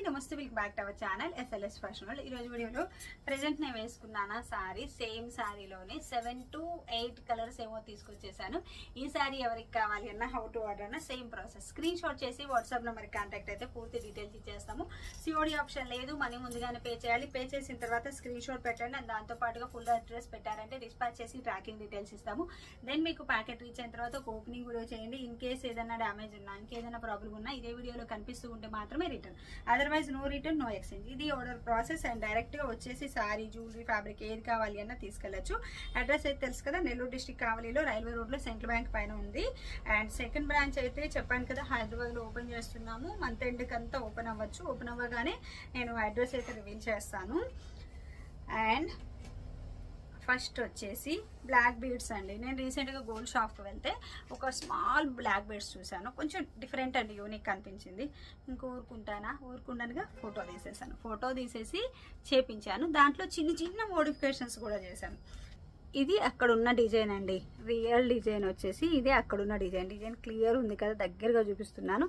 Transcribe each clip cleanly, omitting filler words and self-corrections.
నమస్తే welcome back to our channel SLS fashion world. ఈ రోజు వీడియోలో ప్రెజెంట్ నేను వేసుకున్నాను సారీ, సేమ్ సారీలోనే 7 to 8 కలర్స్ ఏమో తీసుకొచ్చేసాను. ఈ సారీ ఎవరికి కావాలి అన్న, హౌ టు ఆర్డర్ అన్న సేమ్ ప్రాసెస్. స్క్రీన్ షాట్ చేసి వాట్సాప్ నెంబర్ కాంటాక్ట్ అయితే పూర్తి డీటెయిల్స్ ఇచ్చేస్తాము. COD ఆప్షన్ లేదు, మనీ ముందుగానే పే చేయాలి. పే చేసిన తర్వాత స్క్రీన్ షాట్ పెట్టండి అండ్ దాంతో పాటుగా ఫుల్ అడ్రస్ పెట్టారంటే డిస్పాచ్ చేసి ట్రాకింగ్ డీటెయిల్స్ ఇస్తాము. దెన్ మీకు ప్యాకెట్ రీచ్ అయిన తర్వాత ఒక ఓపెనింగ్ వీడియో చేయండి. ఇన్ కేస్ ఏదైనా డ్యామేజ్ ఉన్నా, ఇంకేదైనా ప్రాబ్లం ఉన్నా ఇదే వీడియోలో కనిపిస్తూ ఉంటే మాత్రమే return, otherwise no return no exchange. ఇది ఆర్డర్ ప్రాసెస్ అండ్ డైరెక్ట్ గా వచ్చేసి సారీ, జ్యువెలరీ, ఫ్యాబ్రిక్ ఏది కావాలి అన్న తీసుకెళ్లొచ్చు. అడ్రస్ అయితే తెలుసు కదా, నెల్లూరు డిస్ట్రిక్ట్ కావలిలో రైల్వే రోడ్ లో సెంట్రల్ బ్యాంక్ పైన ఉంది. అండ్ సెకండ్ బ్రాంచ్ అయితే చెప్పాను కదా, హైదరాబాద్ లో ఓపెన్ చేస్తున్నాము. మంత్ ఎండ్ కంతా ఓపెన్ అవ్వచ్చు. ఓపెన్ అవ్వగానే నేను అడ్రస్ అయితే రివీల్ చేస్తాను. అండ్ ఫస్ట్ వచ్చేసి బ్లాక్ బీడ్స్ అండి. నేను రీసెంట్గా గోల్డ్ షాప్కి వెళ్తే ఒక స్మాల్ బ్లాక్ బీడ్స్ చూసాను. కొంచెం డిఫరెంట్ అండి, యూనిక్ అనిపించింది. ఇంకా ఊరుకుండానుగా ఫోటో తీసేసాను. ఫోటో తీసేసి చేపించాను. దాంట్లో చిన్న చిన్న మోడిఫికేషన్స్ కూడా చేశాను. ఇది అక్కడున్న డిజైన్ అండి, రియల్ డిజైన్ వచ్చేసి ఇది అక్కడున్న డిజైన్. డిజైన్ క్లియర్ ఉంది కదా, దగ్గరగా చూపిస్తున్నాను.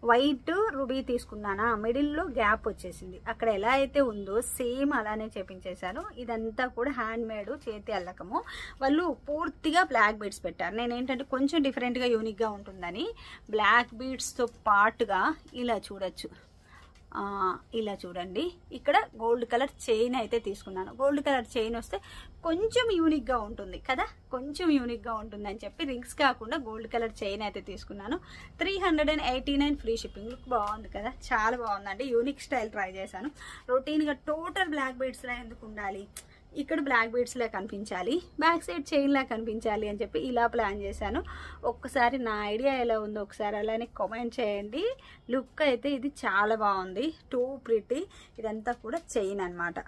వైట్ రూబీ తీసుకున్నానా, మిడిల్లో గ్యాప్ వచ్చేసింది. అక్కడ ఎలా అయితే ఉందో సేమ్ అలానే చేపించేశాను. ఇదంతా కూడా హ్యాండ్ మేడ్, చేతి అల్లకము. వాళ్ళు పూర్తిగా బ్లాక్ బీడ్స్ పెట్టారు. నేనేంటంటే కొంచెం డిఫరెంట్గా యూనిక్గా ఉంటుందని బ్లాక్ బీడ్స్తో పాటుగా ఇలా చూడొచ్చు. ఇలా చూడండి, ఇక్కడ గోల్డ్ కలర్ చైన్ అయితే తీసుకున్నాను. గోల్డ్ కలర్ చైన్ వస్తే కొంచెం యూనిక్గా ఉంటుంది కదా, కొంచెం యూనిక్గా ఉంటుంది అని చెప్పి రింగ్స్ కాకుండా గోల్డ్ కలర్ చైన్ అయితే తీసుకున్నాను. 389 ఫ్రీ షిప్పింగ్. లుక్ బాగుంది కదా, చాలా బాగుందండి. యూనిక్ స్టైల్ ట్రై చేశాను. రొటీన్గా టోటల్ బ్లాక్ బీడ్స్లా ఎందుకు ఉండాలి, ఇక్కడ బ్లాక్ బీడ్స్ లా కనిపించాలి, బ్యాక్ సైడ్ చైన్ లా కనిపించాలి అని చెప్పి ఇలా ప్లాన్ చేశాను. ఒక్కసారి నా ఐడియా ఎలా ఉందో ఒకసారి అలానే కామెంట్ చేయండి. లుక్ అయితే ఇది చాలా బాగుంది, టూ ప్రిటీ. ఇదంతా కూడా చైన్ అన్నమాట.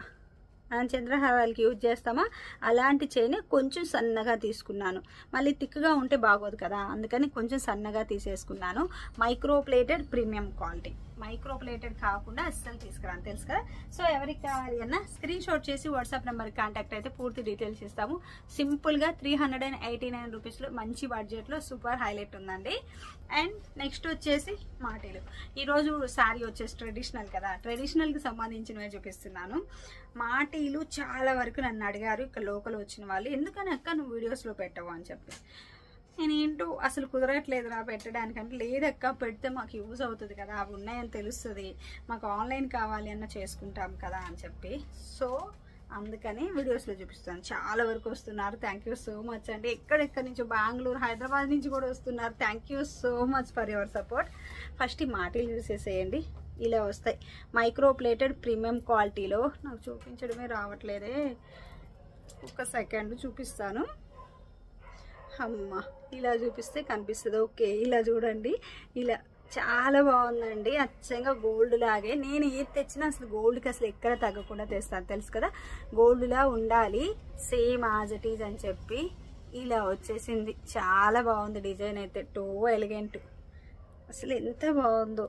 మనం చంద్రహారాలకి యూజ్ చేస్తామా అలాంటి చైన్ కొంచెం సన్నగా తీసుకున్నాను. మళ్ళీ థిక్గా ఉంటే బాగోదు కదా, అందుకని కొంచెం సన్నగా తీసేసుకున్నాను. Micro plated premium quality. Micro plated కాకుండా అస్సలు తీసుకురాను, తెలుసు కదా. సో ఎవరికి కావాలి అన్న స్క్రీన్ షాట్ చేసి వాట్సాప్ నెంబర్ కాంటాక్ట్ అయితే పూర్తి డీటెయిల్స్ ఇస్తాము. సింపుల్గా 389 రూపీస్లో మంచి బడ్జెట్లో సూపర్ హైలైట్ ఉందండి. అండ్ నెక్స్ట్ వచ్చేసి మాటీలు. ఈరోజు శారీ వచ్చేసి ట్రెడిషనల్ కదా, ట్రెడిషనల్కి సంబంధించినవి చూపిస్తున్నాను. మాటీలు చాలా వరకు నన్ను అడిగారు, ఇక్కడ లోకల్ వచ్చిన వాళ్ళు, ఎందుకని అక్క నువ్వు వీడియోస్లో పెట్టవు అని చెప్పి. నేనేంటో అసలు కుదరట్లేదురా పెట్టడానికంటే, లేదక్క పెడితే మాకు యూజ్ అవుతుంది కదా, అవి ఉన్నాయని తెలుస్తుంది, మాకు ఆన్లైన్ కావాలి అన్న చేసుకుంటాం కదా అని చెప్పి. సో అందుకని వీడియోస్లో చూపిస్తాను. చాలా వరకు వస్తున్నారు, థ్యాంక్ యూ సో మచ్ అండి. ఎక్కడెక్కడి నుంచో, బెంగళూరు, హైదరాబాద్ నుంచి కూడా వస్తున్నారు. Thank you so much for your support. First ఈ మాటీలు చూసేసేయండి, ఇలా వస్తాయి. మైక్రో ప్లేటెడ్ ప్రీమియం క్వాలిటీలో. నాకు చూపించడమే రావట్లేదే, ఒక సెకండ్ చూపిస్తాను. అమ్మ ఇలా చూపిస్తే కనిపిస్తుంది. ఓకే, ఇలా చూడండి, ఇలా చాలా బాగుందండి. అచ్చంగా గోల్డ్ లాగే. నేను ఏది తెచ్చినా అసలు గోల్డ్కి అసలు ఎక్కడ తగ్గకుండా తెస్తాను, తెలుసు కదా. గోల్డ్లా ఉండాలి, సేమ్ యాజ్ ఇట్ ఈజ్ అని చెప్పి ఇలా వచ్చేసింది. చాలా బాగుంది డిజైన్ అయితే, టో ఎలిగెంట్. అసలు ఎంత బాగుందో.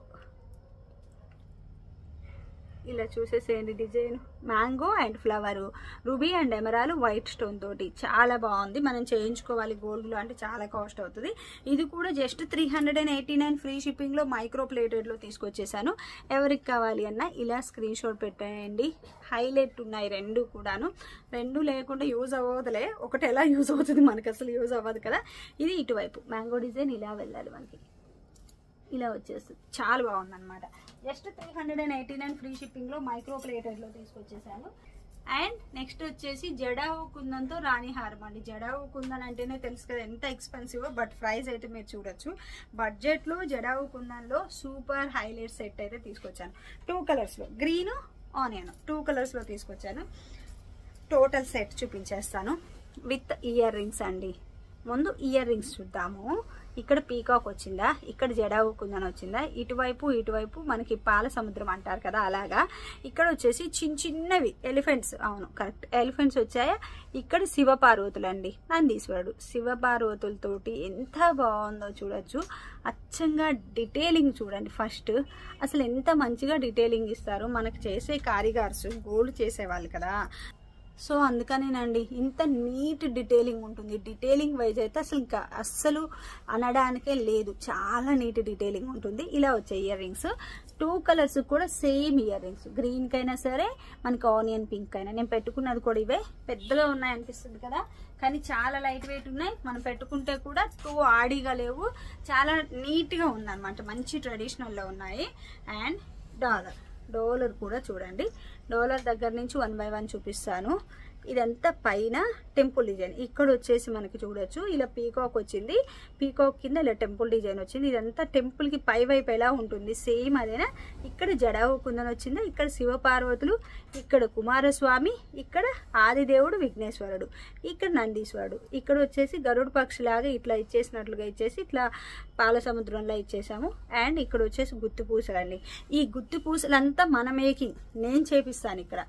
ఇలా చూసేసేయండి design. Mango and flower, ruby and ఎమరాలు, వైట్ స్టోన్ తోటి చాలా బాగుంది. మనం చేయించుకోవాలి గోల్డ్లో అంటే చాలా కాస్ట్ అవుతుంది. ఇది కూడా జస్ట్ 389 ఫ్రీ షిప్పింగ్లో మైక్రో ప్లేటెడ్లో తీసుకొచ్చేసాను. ఎవరికి కావాలి అన్న ఇలా స్క్రీన్ షాట్ పెట్టేయండి. హైలైట్ ఉన్నాయి రెండు కూడాను. రెండు లేకుండా యూజ్ అవ్వదులే, ఒకటి ఎలా యూజ్ అవుతుంది, మనకు అసలు యూజ్ అవ్వదు కదా. ఇది ఇటువైపు మ్యాంగో డిజైన్ ఇలా వెళ్ళాలి, మనకి ఇలా వచ్చేస్తుంది. చాలా బాగుంది అనమాట. జస్ట్ 389 ఫ్రీ షిప్పింగ్లో మైక్రో ప్లేటెడ్లో తీసుకొచ్చేసాను. అండ్ నెక్స్ట్ వచ్చేసి జడావు కుందన్తో రాణి హారం అండి. జడావు కుందన్ అంటేనే తెలుసు కదా ఎంత ఎక్స్పెన్సివ్, బట్ ప్రైస్ అయితే మీరు చూడొచ్చు. బడ్జెట్లో జడావు కుందన్లో సూపర్ హైలైట్ సెట్ అయితే తీసుకొచ్చాను. 2 కలర్స్లో, గ్రీన్ ఆనియన్ 2 కలర్స్లో తీసుకొచ్చాను. టోటల్ సెట్ చూపించేస్తాను విత్ ఇయర్ రింగ్స్ అండి. ముందు ఇయర్ రింగ్స్ చూద్దాము. ఇక్కడ పీకాక్ వచ్చిందా, ఇక్కడ జడావు కుందన్ వచ్చిందా, ఇటువైపు మనకి పాల సముద్రం అంటారు కదా అలాగా. ఇక్కడ వచ్చేసి చిన్నవి ఎలిఫెంట్స్, అవును కరెక్ట్, ఎలిఫెంట్స్ వచ్చాయా. ఇక్కడ శివపార్వతులు అండి, నందీశ్వరుడు. శివపార్వతులతోటి ఎంత బాగుందో చూడొచ్చు. అచ్చంగా డీటెయిలింగ్ చూడండి ఫస్ట్, అసలు ఎంత మంచిగా డీటెయిలింగ్ ఇస్తారు. మనకు చేసే కారిగార్స్ గోల్డ్ చేసేవాళ్ళు కదా, సో అందుకనేనండి ఇంత నీట్ డీటెయిలింగ్ ఉంటుంది. డీటెయిలింగ్ వైజ్ అయితే అసలు ఇంకా అస్సలు అనడానికే లేదు, చాలా నీట్ డీటెయిలింగ్ ఉంటుంది. ఇలా వచ్చాయి ఇయర్ రింగ్స్. 2 కలర్స్ కూడా సేమ్ ఇయర్ రింగ్స్, గ్రీన్ కైనా సరే మనకి ఆనియన్ పింక్ అయినా. నేను పెట్టుకున్నది కూడా ఇవే, పెద్దగా ఉన్నాయి అనిపిస్తుంది కదా, కానీ చాలా లైట్ వెయిట్ ఉన్నాయి. మనం పెట్టుకుంటే కూడా టూ ఆడీగా లేవు, చాలా నీట్గా ఉందన్నమాట, మంచి ట్రెడిషనల్లో ఉన్నాయి. అండ్ డాలర్ కూడా చూడండి, డాలర్ దగ్గర నుంచి 1 by 1 చూపిస్తాను. ఇదంతా పైన టెంపుల్ డిజైన్, ఇక్కడ వచ్చేసి మనకి చూడొచ్చు ఇలా పీకాక్ వచ్చింది, పీకాక్ కింద ఇలా టెంపుల్ డిజైన్ వచ్చింది. ఇదంతా టెంపుల్ కి పై వైపు ఎలా ఉంటుంది సేమ్ అదేనా. ఇక్కడ జడావు కుందన్ వచ్చింది, ఇక్కడ శివపార్వతులు, ఇక్కడ కుమారస్వామి, ఇక్కడ ఆదిదేవుడు విఘ్నేశ్వరుడు, ఇక్కడ నందీశ్వరుడు, ఇక్కడ వచ్చేసి గరుడు పక్షిలాగా ఇట్లా ఇచ్చేసినట్లుగా ఇచ్చేసి ఇట్లా పాల సముద్రంలో ఇచ్చేసాము. అండ్ ఇక్కడ వచ్చేసి గుత్తి పూసలు అండి. ఈ గుత్తి పూసలంతా మన మేకింగ్, నేను చేపిస్తాను. ఇక్కడ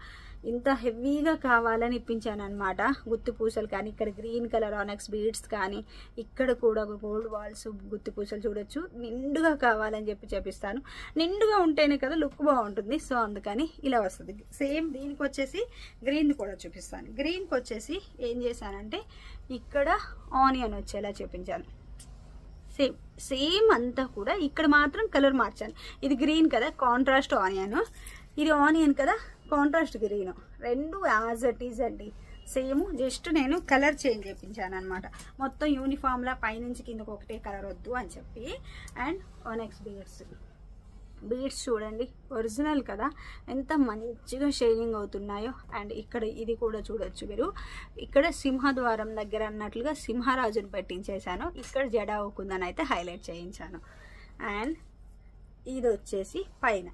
ఇంత హెవీగా కావాలని ఇప్పించాను అనమాట గుత్తి పూసలు. కానీ ఇక్కడ గ్రీన్ కలర్ ఆనెక్స్ బీడ్స్ కానీ, ఇక్కడ కూడా గోల్డ్ బాల్స్ గుత్తి పూసలు చూడొచ్చు. నిండుగా కావాలని చెప్పి చేపిస్తాను, నిండుగా ఉంటేనే కదా లుక్ బాగుంటుంది. సో అందుకని ఇలా వస్తుంది. సేమ్ దీనికి వచ్చేసి గ్రీన్ కూడా చూపిస్తాను. గ్రీన్కి వచ్చేసి ఏం చేశానంటే ఇక్కడ ఆనియన్ వచ్చేలా చూపించాను. సేమ్ అంతా కూడా ఇక్కడ మాత్రం కలర్ మార్చాను. ఇది గ్రీన్ కదా, కాంట్రాస్ట్ ఆనియన్, ఇది ఆనియన్ కదా, కాంట్రాస్ట్ గ్రీన్, రెండు యాజ్ ఇట్ ఈజ్ అండి సేమ్. జస్ట్ నేను కలర్ చేంజ్ చేయించాను అనమాట. మొత్తం యూనిఫామ్లా పైనుంచి కిందకు ఒకటే కలర్ వద్దు అని చెప్పి. అండ్ ఆనెక్స్ బీడ్స్ చూడండి, ఒరిజినల్ కదా, ఎంత మంచిగా షైనింగ్ అవుతున్నాయో. అండ్ ఇక్కడ ఇది కూడా చూడొచ్చు మీరు, ఇక్కడ సింహద్వారం దగ్గర అన్నట్లుగా సింహరాజును పెట్టించేసాను. ఇక్కడ జడావు కుందని అయితే హైలైట్ చేయించాను. అండ్ ఇది వచ్చేసి పైన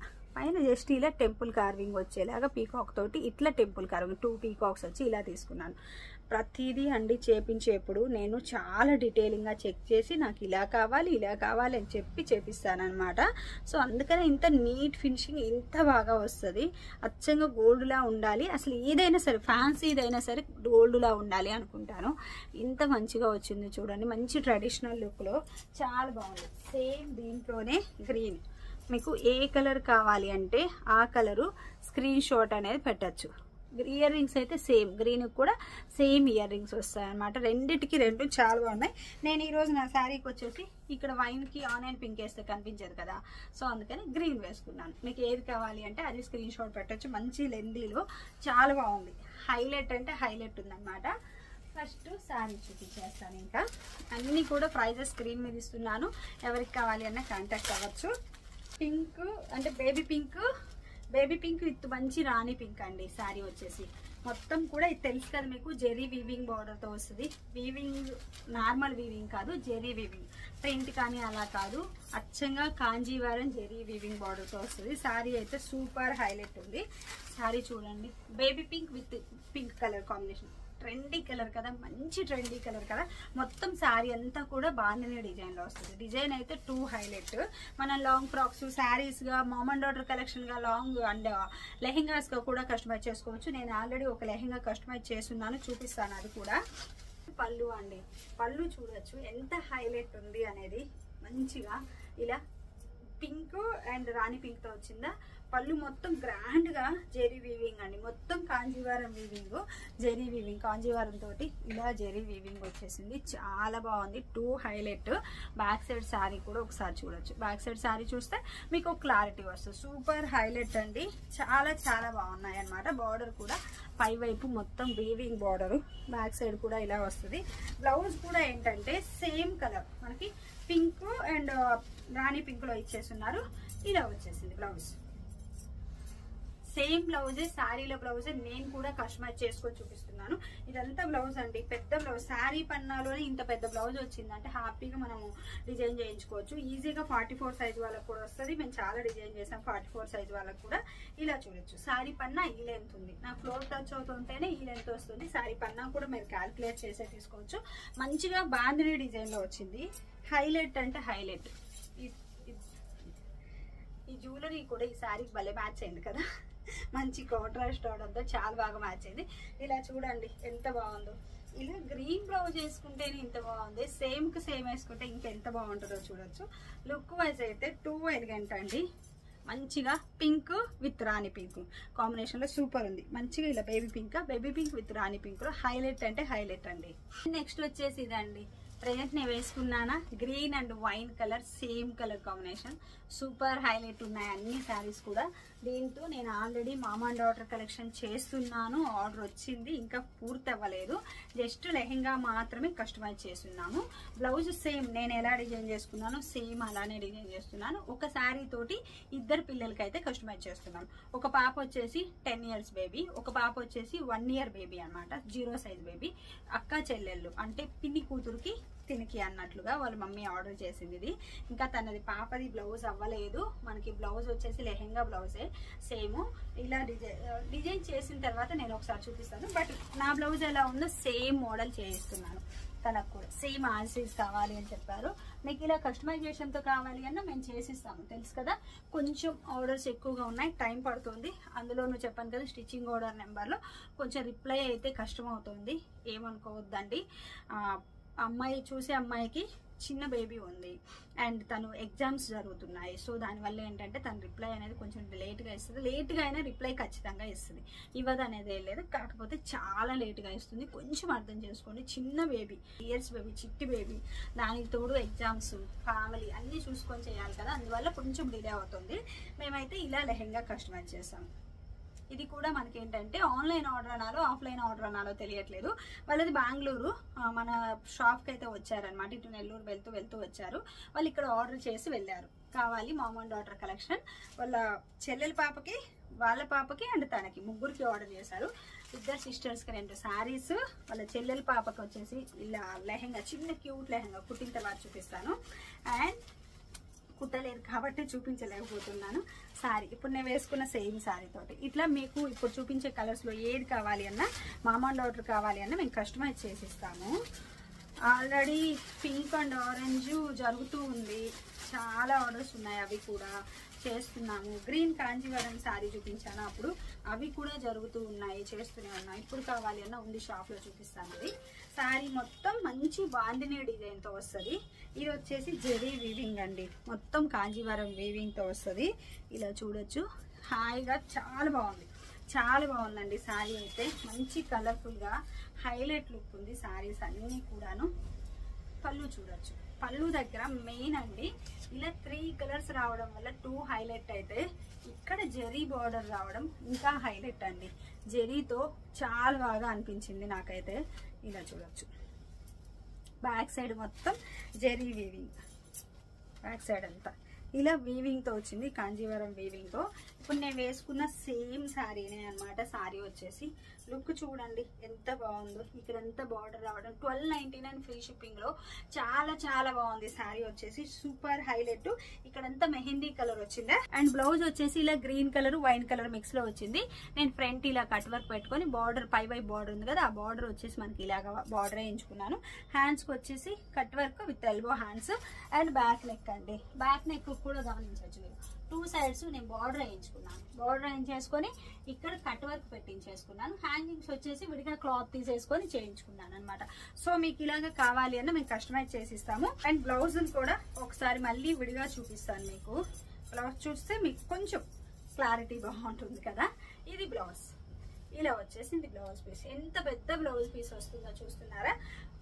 జస్ట్ ఇలా టెంపుల్ కార్వింగ్ వచ్చేలాగా పీకాక్ తోటి ఇట్లా టెంపుల్ కార్వింగ్ 2 పీకాక్స్ వచ్చి ఇలా తీసుకున్నాను. ప్రతిదీ అండి చేపించేప్పుడు నేను చాలా డీటెయిలింగ్గా చెక్ చేసి నాకు ఇలా కావాలి అని చెప్పి చేపిస్తానమాట. సో అందుకనే ఇంత నీట్ ఫినిషింగ్ ఇంత బాగా వస్తుంది. అచ్చంగా గోల్డ్లా ఉండాలి, అసలు ఏదైనా సరే ఫ్యాన్సీ ఏదైనా సరే గోల్డ్లా ఉండాలి అనుకుంటాను. ఇంత మంచిగా వచ్చింది చూడండి, మంచి ట్రెడిషనల్ లుక్లో చాలా బాగుంది. సేమ్ దీంట్లోనే గ్రీన్, మీకు ఏ కలర్ కావాలి అంటే ఆ కలరు స్క్రీన్ షాట్ అనేది పెట్టచ్చు. ఇయర్ రింగ్స్ అయితే సేమ్, గ్రీన్ కూడా సేమ్ ఇయర్ రింగ్స్ వస్తాయి అనమాట. రెండిటికి రెండు చాలా బాగున్నాయి. నేను ఈరోజు నా శారీకి వచ్చేసి ఇక్కడ వైన్కి ఆనియన్ పింక్ వేస్తే కనిపించదు కదా, సో అందుకని గ్రీన్ వేసుకున్నాను. మీకు ఏది కావాలి అంటే అది స్క్రీన్ షాట్ పెట్టచ్చు. మంచి లెందీలో చాలా బాగుంది, హైలైట్ అంటే హైలైట్ ఉందన్నమాట. ఫస్ట్ శారీ చూపించేస్తాను. ఇంకా అన్నీ కూడా ప్రైజెస్ స్క్రీన్ మీద ఇస్తున్నాను, ఎవరికి కావాలి అన్న కాంటాక్ట్ అవ్వచ్చు. పింక్ అంటే బేబీ పింక్ విత్ మంచి రాణి పింక్ అండి. శారీ వచ్చేసి మొత్తం కూడా ఇది తెలుసు కదా మీకు, జెరీ వీవింగ్ బార్డర్తో వస్తుంది. వీవింగ్ నార్మల్ వీవింగ్ కాదు, జెరీ వీవింగ్, ప్రింట్ కానీ అలా కాదు, అచ్చంగా కాంజీవరం జెరీ వీవింగ్ బార్డర్తో వస్తుంది. శారీ అయితే సూపర్ హైలైట్ ఉంది. శారీ చూడండి, baby pink with pink colour combination, trendy colour కదా, మంచి ట్రెండీ కలర్ కదా. మొత్తం శారీ అంతా కూడా బాందిని డిజైన్లో వస్తుంది. డిజైన్ అయితే 2 హైలైట్. మనం లాంగ్ ఫ్రాక్స్, శారీస్గా, మామ్ అండ్ డాటర్ కలెక్షన్గా, లాంగ్ అండ్ లెహెంగాస్గా కూడా కస్టమైజ్ చేసుకోవచ్చు. నేను ఆల్రెడీ ఒక లెహెంగా కస్టమైజ్ చేస్తున్నాను, చూపిస్తాను అది కూడా. పళ్ళు అండి, పళ్ళు చూడొచ్చు ఎంత హైలైట్ ఉంది అనేది. మంచిగా ఇలా పింక్ అండ్ రాణి పింక్తో వచ్చిందా. పళ్ళు మొత్తం గ్రాండ్ గా జెరీ వీవింగ్ అండి, మొత్తం కాంజీవరం వీవింగ్, జెరీ వీవింగ్ కాంజీవరం తోటి ఇలా జెరీ వీవింగ్ వచ్చేసింది. చాలా బాగుంది, 2 హైలైట్. బ్యాక్ సైడ్ శారీ కూడా ఒకసారి చూడొచ్చు. బ్యాక్ సైడ్ శారీ చూస్తే మీకు క్లారిటీ వస్తుంది. సూపర్ హైలైట్ అండి, చాలా చాలా బాగున్నాయి అన్నమాట. బార్డర్ కూడా పై వైపు మొత్తం వీవింగ్ బార్డర్, బ్యాక్ సైడ్ కూడా ఇలా వస్తుంది. బ్లౌజ్ కూడా ఏంటంటే సేమ్ కలర్ మనకి పింక్ అండ్ రాణి పింక్ లో ఇచ్చేస్తున్నారు. ఇలా వచ్చేసింది బ్లౌజ్, సేమ్ బ్లౌజే, శారీలో బ్లౌజే నేను కూడా కస్టమైజ్ చేసుకొని చూపిస్తున్నాను. ఇదంతా బ్లౌజ్ అండి, పెద్ద బ్లౌజ్. శారీ పన్నాలోనే ఇంత పెద్ద బ్లౌజ్ వచ్చిందంటే హ్యాపీగా మనము డిజైన్ చేయించుకోవచ్చు. ఈజీగా 44 సైజ్ వాళ్ళకి కూడా వస్తుంది. మేము చాలా డిజైన్ చేసాం 44 సైజ్ వాళ్ళకి కూడా. ఇలా చూడొచ్చు, శారీ పన్నా ఈ లెంత్ ఉంది, నా ఫ్లోర్ టచ్ అవుతుంటేనే ఈ లెంత్ వస్తుంది. శారీ పన్నా కూడా మీరు క్యాల్కులేట్ చేసే తీసుకోవచ్చు. మంచిగా బాందిని డిజైన్లో వచ్చింది, హైలైట్ అంటే హైలైట్. ఈ జ్యువెలరీ కూడా ఈ శారీకి భలే మ్యాచ్ అయింది కదా, మంచి కాంట్రాస్ట్ అవడంతో చాలా బాగా మ్యాచ్ అయింది. ఇలా చూడండి ఎంత బాగుందో. ఇలా గ్రీన్ బ్లౌజ్ వేసుకుంటేనే ఇంత బాగుంది, సేమ్ కి సేమ్ వేసుకుంటే ఇంకెంత బాగుంటుందో చూడొచ్చు. లుక్ వైజ్ అయితే 2 ఎలిగెంట్ అండి. మంచిగా pink with rani pink combination లో సూపర్ ఉంది. మంచిగా ఇలా baby pink with rani pink లో హైలైట్ అంటే హైలైట్ అండి. నెక్స్ట్ వచ్చేసి ఇదండి, ప్రెజెంట్ నేను వేసుకున్నానా green and wine colour, same colour combination, super highlight ఉన్నాయి అన్ని శారీస్ కూడా. దీంతో నేను already mama and daughter collection చేస్తున్నాను, ఆర్డర్ వచ్చింది, ఇంకా పూర్తి అవ్వలేదు. జస్ట్ లెహెంగా మాత్రమే కస్టమైజ్ చేస్తున్నాము. బ్లౌజ్ సేమ్ నేను ఎలా డిజైన్ చేసుకున్నానో సేమ్ అలానే డిజైన్ చేస్తున్నాను. ఒక శారీ తోటి ఇద్దరు పిల్లలకి అయితే కస్టమైజ్ చేస్తున్నాను. ఒక పాప వచ్చేసి 10 years బేబీ, ఒక పాప వచ్చేసి 1 year బేబీ అనమాట, 0 size బేబీ. అక్క చెల్లెళ్ళు అంటే పిన్ని కూతురుకి తినికి అన్నట్లుగా వాళ్ళ మమ్మీ ఆర్డర్ చేసింది ఇది. ఇంకా తనది పాపది బ్లౌజ్ అవ్వలేదు. మనకి బ్లౌజ్ వచ్చేసి లెహెంగా బ్లౌజే సేమ్. ఇలా డిజైన్ చేసిన తర్వాత నేను ఒకసారి చూపిస్తాను. బట్ నా బ్లౌజ్ ఎలా ఉందో సేమ్ మోడల్ చేయిస్తున్నాను. తనకు కూడా సేమ్ ఆర్సీస్ కావాలి అని చెప్పారు. మీకు ఇలా కస్టమైజేషన్తో కావాలి అన్నా మేము చేసిస్తాము, తెలుసు కదా. కొంచెం ఆర్డర్స్ ఎక్కువగా ఉన్నాయి, టైం పడుతుంది. అందులోనూ చెప్పాను కదా స్టిచ్చింగ్ ఆర్డర్ నెంబర్లో కొంచెం రిప్లై అయితే కష్టం అవుతుంది, ఏమనుకోవద్దండి. అమ్మాయి చూసే అమ్మాయికి చిన్న బేబీ ఉంది అండ్ తను ఎగ్జామ్స్ జరుగుతున్నాయి. సో దానివల్ల ఏంటంటే తను రిప్లై అనేది కొంచెం లేట్గా ఇస్తుంది. లేట్గా అయినా రిప్లై ఖచ్చితంగా ఇస్తుంది, ఇవ్వదు అనేది ఏం లేదు. కాకపోతే చాలా లేట్గా ఇస్తుంది, కొంచెం అర్థం చేసుకోండి. చిన్న బేబీ, ఇయర్స్ బేబీ, చిట్టి బేబీ, దానికి తోడు ఎగ్జామ్స్, ఫ్యామిలీ అన్నీ చూసుకొని చేయాలి కదా, అందువల్ల కొంచెం డిలే అవుతుంది. మేమైతే ఇలా లెహెంగా కస్టమైజ్ చేస్తాము. ఇది కూడా మనకి ఏంటంటే ఆన్లైన్ ఆర్డర్ అనాలో ఆఫ్లైన్ ఆర్డర్ అనాలో తెలియట్లేదు. వాళ్ళది బెంగళూరు, మన షాప్కి అయితే వచ్చారనమాట. ఇటు నెల్లూరు వెళ్తూ వచ్చారు. వాళ్ళు ఇక్కడ ఆర్డర్ చేసి వెళ్ళారు. కావాలి మామా అండ్ డాటర్ కలెక్షన్. వాళ్ళ చెల్లెల పాపకి, వాళ్ళ పాపకి అండ్ తనకి ముగ్గురికి ఆర్డర్ చేశారు. ఇద్దరు సిస్టర్స్కి 2 శారీస్. వాళ్ళ చెల్లెల పాపకి వచ్చేసి ఇలా లెహెంగా, చిన్న క్యూట్ లెహెంగా, కుట్టిన తర్వాత చూపిస్తాను. అండ్ కుట్టలేదు కాబట్టి చూపించలేకపోతున్నాను. శారీ ఇప్పుడు నేను వేసుకున్న సేమ్ శారీ తోటి ఇట్లా మీకు ఇప్పుడు చూపించే కలర్స్లో ఏది కావాలి అన్నా, మామా అండ్ డాటర్ కావాలి అన్నా మేము కస్టమైజ్ చేసిస్తాము. ఆల్రెడీ పింక్ అండ్ ఆరెంజ్ జరుగుతూ ఉంది, చాలా ఆర్డర్స్ ఉన్నాయి, అవి కూడా చేస్తున్నాము. గ్రీన్ కాంజీవరం శారీ చూపించాను అప్పుడు, అవి కూడా జరుగుతూ ఉన్నాయి, చేస్తూనే ఉన్నాయి. ఇప్పుడు కావాలి అన్న ఉంది, షాప్లో చూపిస్తాను. అది శారీ మొత్తం మంచి బాందిని డిజైన్తో వస్తుంది. ఇది వచ్చేసి జెరీ వీవింగ్ అండి, మొత్తం కాంజీవరం వీవింగ్తో వస్తుంది. ఇలా చూడొచ్చు, హాయిగా చాలా బాగుంది, చాలా బాగుందండి శారీ అయితే. మంచి కలర్ఫుల్గా హైలైట్ లుక్ ఉంది శారీస్ అన్నీ కూడాను. పళ్ళు చూడొచ్చు, పళ్ళు దగ్గర మెయిన్ అండి ఇలా 3 కలర్స్ రావడం వల్ల 2 హైలైట్ అయితే, ఇక్కడ జెరీ బార్డర్ రావడం ఇంకా హైలైట్ అండి. జెరీతో చాలా బాగా అనిపించింది నాకైతే. ఇలా చూడొచ్చు, బ్యాక్ సైడ్ మొత్తం జెరీ వీవింగ్, బ్యాక్ సైడ్ అంతా ఇలా వీవింగ్తో వచ్చింది, కాంజీవరం వీవింగ్తో. ఇప్పుడు నేను వేసుకున్న సేమ్ శారీనే అనమాట. శారీ వచ్చేసి లుక్ చూడండి ఎంత బాగుందో. ఇక్కడ ఎంత బార్డర్ రావడం, 1299 ఫ్రీ షిప్పింగ్లో చాలా చాలా బాగుంది. శారీ వచ్చేసి సూపర్ హైలైట్. ఇక్కడంతా మెహందీ కలర్ వచ్చిందా. అండ్ బ్లౌజ్ వచ్చేసి ఇలా గ్రీన్ కలర్ వైన్ కలర్ మిక్స్లో వచ్చింది. నేను ఫ్రంట్ ఇలా కట్ వర్క్ పెట్టుకొని బార్డర్ పై బార్డర్ ఉంది కదా, ఆ బార్డర్ వచ్చేసి మనకి ఇలాగా బార్డర్ వేయించుకున్నాను. హ్యాండ్స్కి వచ్చేసి cut work with elbow hands and back neck అండి. బ్యాక్ నెక్ కూడా గమనించవచ్చు మీరు, 2 sides నేను బార్డర్ వేయించుకున్నాను. బార్డర్ వేయించేసుకొని ఇక్కడ కట్ వర్క్ పెట్టించేసుకున్నాను. హ్యాంగింగ్స్ వచ్చేసి విడిగా క్లాత్ తీసేసుకొని చేయించుకున్నాను అనమాట. సో మీకు ఇలాగా కావాలి అన్న మేము కస్టమైజ్ చేసిస్తాము. అండ్ బ్లౌజ్ కూడా ఒకసారి మళ్ళీ విడిగా చూపిస్తాను మీకు. బ్లౌజ్ చూస్తే మీకు కొంచెం క్లారిటీ బాగుంటుంది కదా. ఇది బ్లౌజ్, ఇలా వచ్చేసింది బ్లౌజ్ పీస్. ఎంత పెద్ద బ్లౌజ్ పీస్ వస్తుందో చూస్తున్నారా.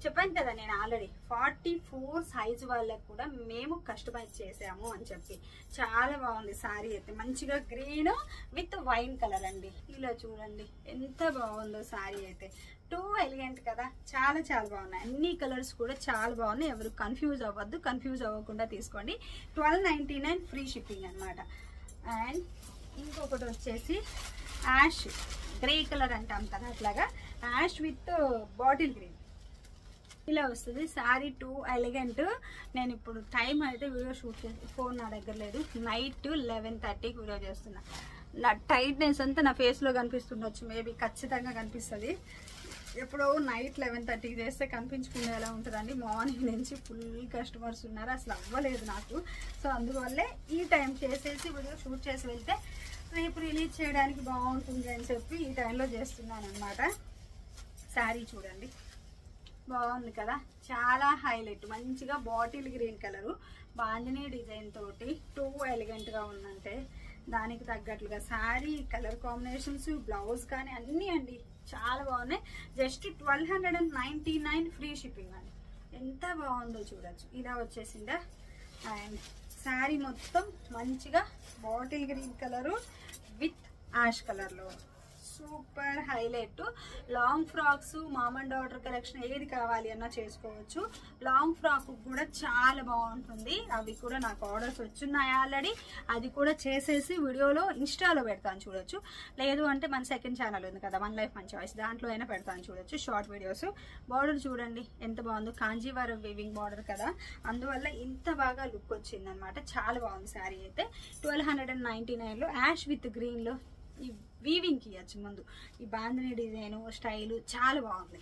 చెప్పాను కదా నేను ఆల్రెడీ 44 సైజు వాళ్ళకు కూడా మేము కస్టమైజ్ చేసాము అని చెప్పి. చాలా బాగుంది శారీ అయితే, మంచిగా గ్రీన్ విత్ వైన్ కలర్ అండి. ఇలా చూడండి ఎంత బాగుందో శారీ అయితే. 2 ఎలిగెంట్ కదా, చాలా చాలా బాగున్నాయి. అన్ని కలర్స్ కూడా చాలా బాగున్నాయి. ఎవరు కన్ఫ్యూజ్ అవ్వద్దు, కన్ఫ్యూజ్ అవ్వకుండా తీసుకోండి. 1299 ఫ్రీ షిప్పింగ్ అనమాట. అండ్ ఇంకొకటి వచ్చేసి యాష్ గ్రే కలర్ అంటాం కదా, అట్లాగా యాష్ విత్ బాటిల్ గ్రీన్ ఇలా వస్తుంది శారీ. 2 ఎలిగెంట్. నేను ఇప్పుడు టైం అయితే వీడియో షూట్ చేసి, ఫోన్ నా దగ్గర లేదు, నైట్ 11:30కి వీడియో చేస్తున్నా. టైట్నెస్ అంతా నా ఫేస్లో కనిపిస్తుండొచ్చు, మేబీ ఖచ్చితంగా కనిపిస్తుంది. ఎప్పుడో నైట్ 11:30కి చేస్తే కనిపించుకునే ఎలా ఉంటుందండి. మార్నింగ్ నుంచి ఫుల్ కస్టమర్స్ ఉన్నారు, అసలు అవ్వలేదు నాకు. సో అందువల్లే ఈ టైం చేసేసి వీడియో షూట్ చేసి వెళ్తే రేపు రిలీజ్ చేయడానికి బాగుంటుంది అని చెప్పి ఈ టైంలో చేస్తున్నాను అనమాట. శారీ చూడండి బాగుంది కదా, చాలా హైలైట్. మంచిగా బాటిల్ గ్రీన్ కలరు, బాంజనీ డిజైన్ తోటి 2 ఎలిగెంట్గా ఉందంటే దానికి తగ్గట్లుగా శారీ కలర్ కాంబినేషన్స్, బ్లౌజ్ కానీ అన్నీ అండి చాలా బాగున్నాయి. జస్ట్ 1299 ఫ్రీ షిప్పింగ్ అండి. ఎంత బాగుందో చూడొచ్చు. ఇలా వచ్చేసిందా. అండ్ శారీ మొత్తం మంచిగా bottle green colour with ash కలర్లో super highlight. Long frocks mom and daughter collection ఏది కావాలి అన్నా చేసుకోవచ్చు. లాంగ్ ఫ్రాక్ కూడా చాలా బాగుంటుంది. అవి కూడా నాకు ఆర్డర్స్ వచ్చున్నాయి ఆల్రెడీ. అది కూడా చేసేసి వీడియోలో ఇన్స్టాలో పెడతాను చూడొచ్చు. లేదు అంటే మన సెకండ్ ఛానల్ ఉంది కదా, వన్ లైఫ్ మై చాయిస్, దాంట్లో అయినా పెడతాను చూడొచ్చు షార్ట్ వీడియోస్. బార్డర్ చూడండి ఎంత బాగుందో. కాంజీవరం వీవింగ్ బార్డర్ కదా, అందువల్ల ఇంత బాగా లుక్ వచ్చింది అనమాట. చాలా బాగుంది శారీ అయితే. 1299లో యాష్ విత్ గ్రీన్లో ఈ వీవింగ్కి ఇవ్వచ్చు. ముందు ఈ బాందిని డిజైన్ స్టైలు చాలా బాగుంది.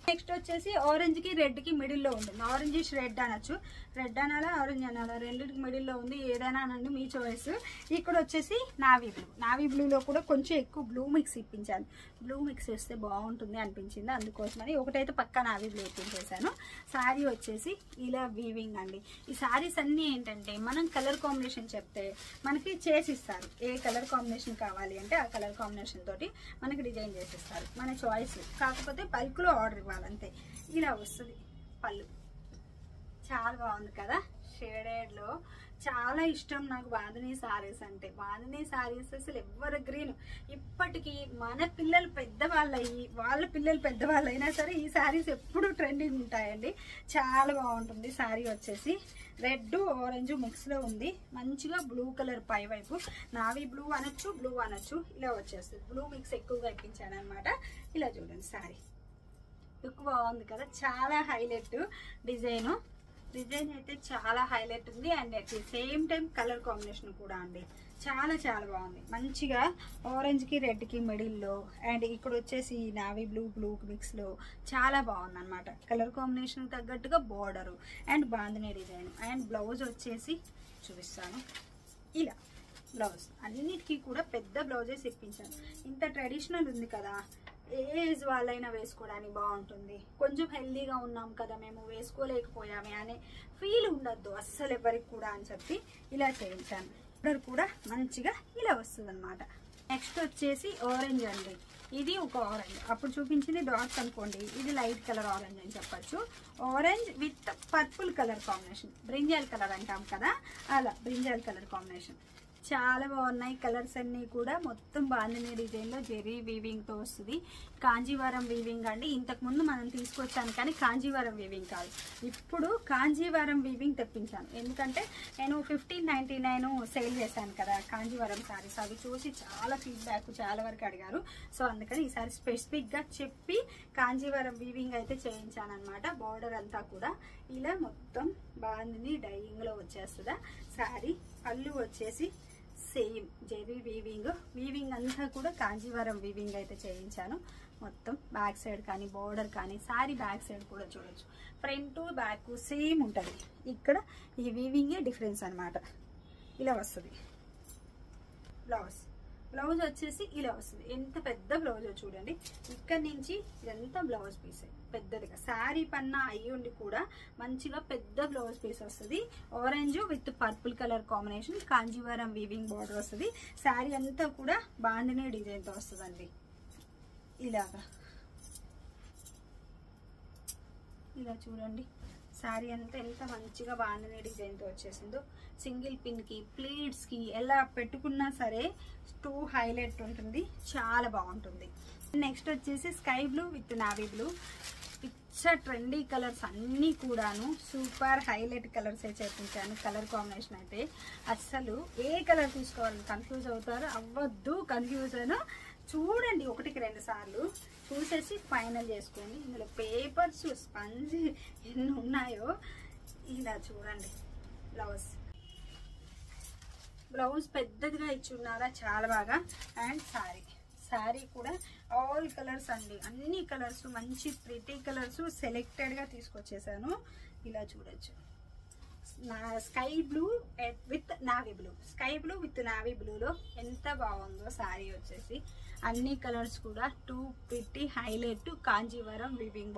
నెక్స్ట్ వచ్చేసి ఆరెంజ్ కి రెడ్ కి మిడిల్లో ఉంటుంది. ఆరెంజ్ రెడ్ అనొచ్చు, రెడ్ అనాలా ఆరెంజ్ అనాలా, రెండింటికి మిడిల్లో ఉంది, ఏదైనా అనండి మీ చాయిస్. ఇక్కడ వచ్చేసి నావీ బ్లూ. నావీ బ్లూలో కూడా కొంచెం ఎక్కువ బ్లూ మిక్స్ ఇప్పించాను. బ్లూ మిక్స్ వేస్తే బాగుంటుంది అనిపించింది, అందుకోసమని ఒకటైతే పక్కా నావీ బ్లూ ఇప్పించేసాను. శారీ వచ్చేసి ఇలా వీవింగ్ అండి. ఈ శారీస్ అన్నీ ఏంటంటే మనం కలర్ కాంబినేషన్ చెప్తే మనకి చేసిస్తారు. ఏ కలర్ కాంబినేషన్ కావాలి అంటే ఆ కలర్ కాంబినేషన్ తోటి మనకి డిజైన్ చేసిస్తారు, మన చాయిస్. కాకపోతే బల్క్లో ఆర్డర్ ఇవ్వాలంతే. ఇలా వస్తుంది పళ్ళు. చాలా బాగుంది కదా, షేడెడ్లో. చాలా ఇష్టం నాకు బాందిని సారీస్ అంటే. బాందిని సారీస్ అసలు ఎవర్ గ్రీన్. ఇప్పటికీ మన పిల్లలు పెద్దవాళ్ళు అయ్యి వాళ్ళ పిల్లలు పెద్దవాళ్ళు అయినా సరే ఈ సారీస్ ఎప్పుడు ట్రెండింగ్ ఉంటాయండి. చాలా బాగుంటుంది. సారీ వచ్చేసి రెడ్ ఆరెంజ్ మిక్స్లో ఉంది. మంచిగా బ్లూ కలర్ పై వైపు నావీ బ్లూ అనొచ్చు, బ్లూ అనొచ్చు. ఇలా వచ్చేస్తుంది. బ్లూ మిక్స్ ఎక్కువగా ఇప్పించాను అనమాట. ఇలా చూడండి సారీ లుక్ బాగుంది కదా, చాలా హైలైట్ డిజైన్. డిజైన్ అయితే చాలా హైలైట్ ఉంది. And at the same time colour combination కూడా అండి చాలా చాలా బాగుంది. మంచిగా ఆరెంజ్కి రెడ్కి మిడిల్లో అండ్ ఇక్కడ వచ్చేసి నావీ బ్లూ బ్లూ మిక్స్లో చాలా బాగుంది అనమాట. కలర్ కాంబినేషన్ తగ్గట్టుగా border and bandhani design. And blouse వచ్చేసి చూపిస్తాను. ఇలా బ్లౌజ్ అన్నిటికీ కూడా పెద్ద బ్లౌజెస్ ఇప్పించాను. ఇంత ట్రెడిషనల్ ఉంది కదా, ఏ ఏజ్ వాళ్ళైనా వేసుకోవడానికి బాగుంటుంది. కొంచెం హెల్దీగా ఉన్నాం కదా మేము, వేసుకోలేకపోయామే అనే ఫీల్ ఉండద్దు అస్సలు ఎవరికి కూడా అని చెప్పి ఇలా చేయించాను. ఇక్కడ కూడా మంచిగా ఇలా వస్తుంది అనమాట. నెక్స్ట్ వచ్చేసి ఆరెంజ్ అండి. ఇది ఒక ఆరెంజ్, అప్పుడు చూపించింది డార్క్ అనుకోండి, ఇది లైట్ కలర్ ఆరెంజ్ అని చెప్పచ్చు. Orange with purple colour combination, brinjal colour అంటాం కదా, అలా బ్రింజాల్ కలర్ కాంబినేషన్. చాలా బాగున్నాయి కలర్స్ అన్నీ కూడా. మొత్తం బాందిని డిజైన్లో జెరీ వీవింగ్తో వస్తుంది. కాంజీవరం వీవింగ్ అండి. ఇంతకుముందు మనం తీసుకొచ్చాను కానీ కాంజీవరం వీవింగ్ కాదు, ఇప్పుడు కాంజీవరం వీవింగ్ తెప్పించాను. ఎందుకంటే నేను 1599 సేల్ చేశాను కదా కాంజీవరం శారీస్. అవి చూసి చాలా ఫీడ్బ్యాక్ చాలా వరకు అడిగారు. సో అందుకని ఈసారి స్పెసిఫిక్గా చెప్పి కాంజీవరం వీవింగ్ అయితే చేయించాను అనమాట. బార్డర్ అంతా కూడా ఇలా మొత్తం బాందిని డైయింగ్లో వచ్చేస్తుందా శారీ. పళ్ళు వచ్చేసి సేమ్ జెరీ వీవింగ్ అంతా కూడా కాంజీవరం వీవింగ్ అయితే చేయించాను. మొత్తం బ్యాక్ సైడ్ కానీ బోర్డర్ కానీ శారీ బ్యాక్ సైడ్ కూడా చూడొచ్చు. ఫ్రంట్ బ్యాక్ సేమ్ ఉంటుంది. ఇక్కడ ఈ వీవింగే డిఫరెన్స్ అనమాట. ఇలా వస్తుంది బ్లౌజ్ వచ్చేసి ఇలా వస్తుంది. ఎంత పెద్ద బ్లౌజ్ చూడండి. ఇక్కడ నుంచి ఇదంతా బ్లౌజ్ పీసే పెద్దదిగా. శారీ పన్నా అయ్యుండి కూడా మంచిగా పెద్ద బ్లౌజ్ పీస్ వస్తుంది. Orange with purple colour combination, Kanjeevaram weaving border వస్తుంది. శారీ అంతా కూడా బాందిని డిజైన్తో వస్తుందండి. ఇలాగా ఇలా చూడండి శారీ అంతా ఎంత మంచిగా బాందిని డిజైన్తో వచ్చేసిందో. సింగిల్ పిన్కి ప్లీట్స్కి ఎలా పెట్టుకున్నా సరే టూ హైలైట్ ఉంటుంది, చాలా బాగుంటుంది. నెక్స్ట్ వచ్చేసి sky blue with navy blue. Trendy colours అన్నీ కూడాను సూపర్ హైలైట్ కలర్స్ చేయించాను. కలర్ కాంబినేషన్ అయితే అస్సలు ఏ కలర్ తీసుకోవాలని కన్ఫ్యూజ్ అవుతారు, అవ్వద్దు కన్ఫ్యూజన్. చూడండి ఒకటికి 2 సార్లు చూసేసి ఫైనల్ చేసుకోండి. ఇందులో పేపర్స్ స్పంజ్ ఎన్ని ఉన్నాయో. ఇలా చూడండి బ్లౌజ్ పెద్దదిగా ఇచ్చున్నారా చాలా బాగా. అండ్ శారీ కూడా ఆల్ కలర్స్ అండి, అన్ని కలర్స్ మంచి ప్రిటీ కలర్స్ సెలెక్టెడ్గా తీసుకొచ్చేసాను. ఇలా చూడొచ్చు. Sky blue with navy blue, sky blue with navy బ్లూలో ఎంత బాగుందో శారీ వచ్చేసి. అన్ని కలర్స్ కూడా too pretty highlight. Kanjeevaram weaving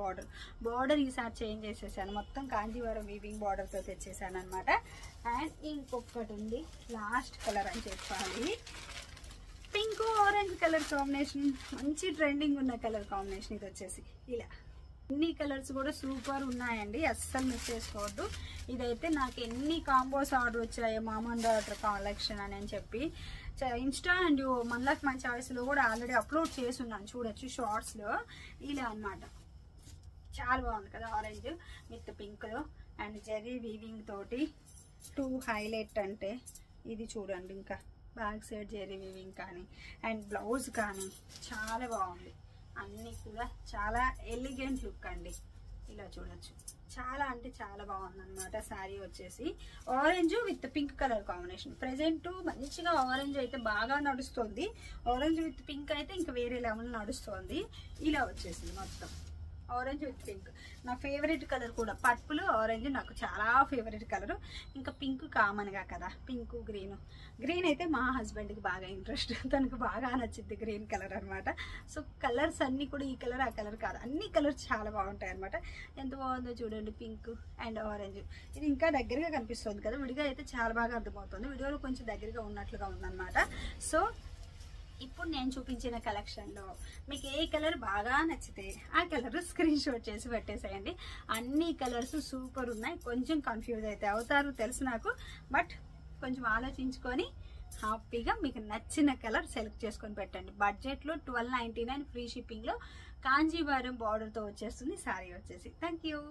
border ఈసారి చేంజ్ చేసేసాను. మొత్తం కాంజీవరం వీవింగ్ బార్డర్తో తెచ్చేసాను అనమాట. అండ్ ఇంకొకటి ఉంది లాస్ట్ కలర్ అని చెప్పాలి, పింక్ ఆరెంజ్ కలర్ కాంబినేషన్. మంచి ట్రెండింగ్ ఉన్న కలర్ కాంబినేషన్ ఇది వచ్చేసి. ఇలా అన్ని కలర్స్ కూడా సూపర్ ఉన్నాయండి, అస్సలు మిస్ చేసుకోవద్దు. ఇదైతే నాకు ఎన్ని కాంబోస్ ఆర్డర్ వచ్చాయో మామన్ డాటర్ కలెక్షన్ అని చెప్పి ఇన్స్టా అండ్ మన లైఫ్ మై చాయిస్ లో కూడా ఆల్రెడీ అప్లోడ్ చేసి ఉన్నాను, చూడొచ్చు షార్ట్స్ లో. ఇలా అన్నమాట, చాలా బాగుంది కదా, ఆరెంజ్ విత్ పింక్ లో అండ్ జెరీ వీవింగ్ తోటి. టూ హైలైట్ అంటే ఇది చూడండి, ఇంకా బ్యాక్ సైడ్ జెరీ వీవింగ్ కానీ అండ్ బ్లౌజ్ కానీ చాలా బాగుంది. అన్నీ కూడా చాలా ఎలిగెంట్ లుక్ అండి, ఇలా చూడొచ్చు. చాలా అంటే చాలా బాగుంది అనమాట. శారీ వచ్చేసి orange with pink colour combination. Present మంచిగా ఆరెంజ్ అయితే బాగా నడుస్తుంది, ఆరెంజ్ విత్ పింక్ అయితే ఇంకా వేరే లెవెల్ నడుస్తుంది. ఇలా వచ్చేసింది మొత్తం ఆరెంజ్ విత్ పింక్. నా ఫేవరెట్ కలర్ కూడా పర్పుల్ ఆరెంజ్, నాకు చాలా ఫేవరెట్ కలర్. ఇంకా పింక్ కామన్గా కదా, పింక్ గ్రీన్ అయితే మా హస్బెండ్కి బాగా ఇంట్రెస్ట్, తనకు బాగా నచ్చింది గ్రీన్ కలర్ అనమాట. సో కలర్స్ అన్నీ కూడా ఈ కలర్ ఆ కలర్ కాదు, అన్ని కలర్స్ చాలా బాగుంటాయి అనమాట. ఎంత బాగుందో చూడండి, పింక్ అండ్ ఆరెంజ్. ఇది ఇంకా దగ్గరగా కనిపిస్తుంది కదా, విడిగా అయితే చాలా బాగా అర్థమవుతుంది, వీడియోలో కొంచెం దగ్గరగా ఉన్నట్లుగా ఉందన్నమాట. సో ఇప్పుడు నేను చూపించిన కలెక్షన్లో మీకు ఏ కలర్ బాగా నచ్చితే ఆ కలర్ స్క్రీన్ షాట్ చేసి పెట్టేసేయండి. అన్ని కలర్స్ సూపర్ ఉన్నాయి. కొంచెం కన్ఫ్యూజ్ అయితే అవుతారు తెలుసు నాకు, బట్ కొంచెం ఆలోచించుకొని హ్యాపీగా మీకు నచ్చిన కలర్ సెలెక్ట్ చేసుకొని పెట్టండి. బడ్జెట్లో 1299 ఫ్రీ షిప్పింగ్లో కాంజీవరం బార్డర్తో వచ్చేస్తుంది శారీ వచ్చేసి. Thank you.